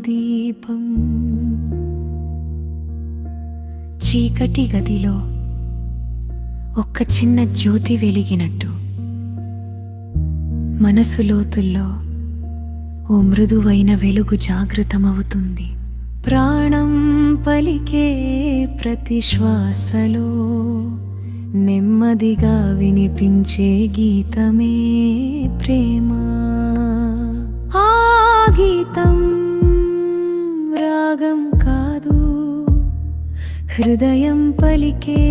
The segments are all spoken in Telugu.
దీపం. చీకటి గదిలో ఒక్క చిన్న జ్యోతి వెలిగినట్టు మనసు లోతుల్లో ఓ మృదువైన వెలుగు జాగృతమవుతుంది. ప్రాణం పలికే ప్రతి శ్వాసలో నెమ్మదిగా వినిపించే గీతమే ప్రేమ. ఆ గీతం రాగం కాదు, హృదయం పలికే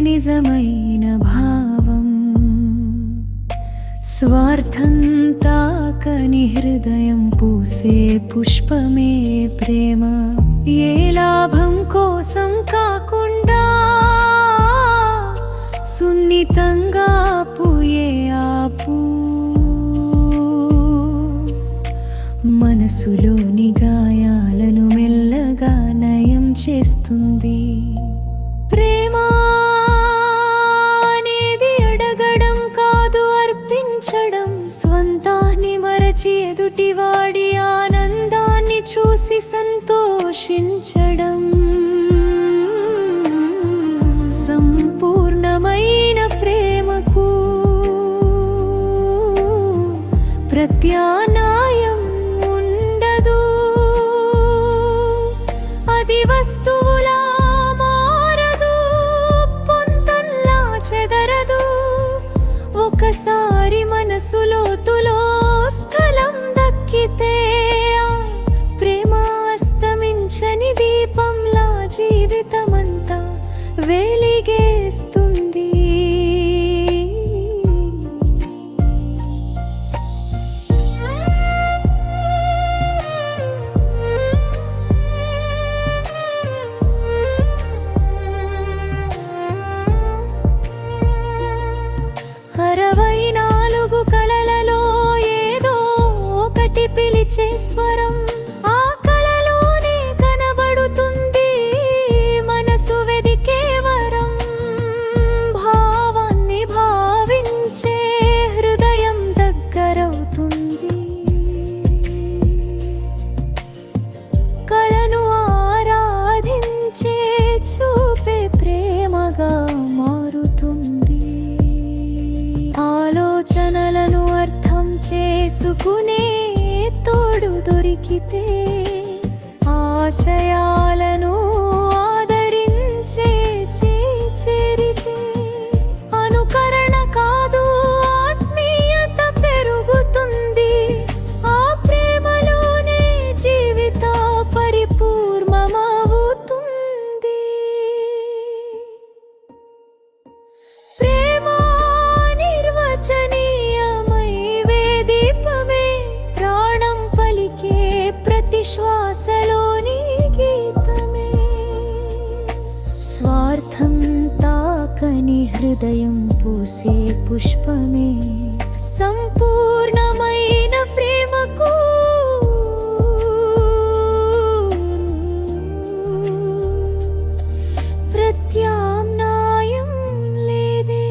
నిజమైన భావం. స్వార్థం తాకని హృదయం పూసే పుష్పమే ప్రేమ. ఏ లాభం కోసం కాకుండా సున్నితంగా పూయే ఆపు మనసులోని గాయాలను మెల్లగా నయం చేస్తుంది. ప్రేమ అనేది అడగడం కాదు, అర్పించడం. స్వంతాన్ని మరచి ఎదుటివాడి ఆనందాన్ని చూసి సంతోషించడం. సంపూర్ణమైన ప్రేమకు ప్రత్యామ్నాయం ఉండదు. అది వస్తువులా మారదు, పొంతల్లా చెదరదు. ఒకసారి మనసు లోతులో స్థలం దక్కితే ప్రేమ అస్తమించని దీపంలా జీవితమంతా వెలిగేస్తుంది. అరవై నాలుగు కళలలో ఏదో ఒకటి పిలిచే స్వరం. ఆ కళలోనే కనబడుతుంది మనసు వెదికే వరం. భావాన్ని భావించే హృదయం దగ్గరవుతుంది. కళను ఆరాధించే చూపే ప్రేమగా మారుతుంది. ఆలోచనలను అర్థం చేసుకునే తోడు దొరికితే, ఆశయాలను ఆదరించే చేరితే, అనుకరణ కాదు ఆత్మీయత పెరుగుతుంది. ఆ ప్రేమలోనే జీవిత పరిపూర్ణమవుతుంది. ప్రేమ నిర్వచనీయమై దీపమే, ప్రాణం పలికే ప్రతి శ్వాసలోని గీతమే. స్వార్థం తాకని హృదయం పూసే పుష్పమే. సంపూర్ణమైన ప్రేమకు ప్రత్యామ్నాయం లేదే.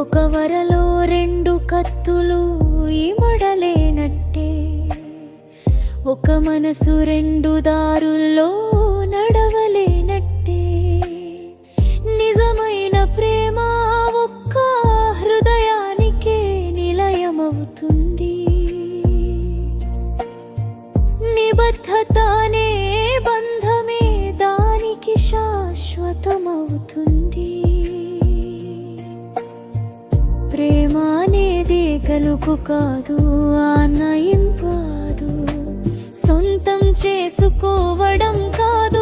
ఒక వరలో రెండు కత్తులు ఇమడలేనట్టే, ఒక మనసు రెండు దారుల్లో నడవలేనట్టే. నిజమైన ప్రేమ ఒక్క హృదయానికే నిలయమవుతుంది. నిబద్ధతనే బంధమే దానికి శాశ్వతమవుతుంది. ప్రేమ అనేది గలుపు కాదు, ఆనయింపాదు. సొంతం చేసుకోవడం కాదు,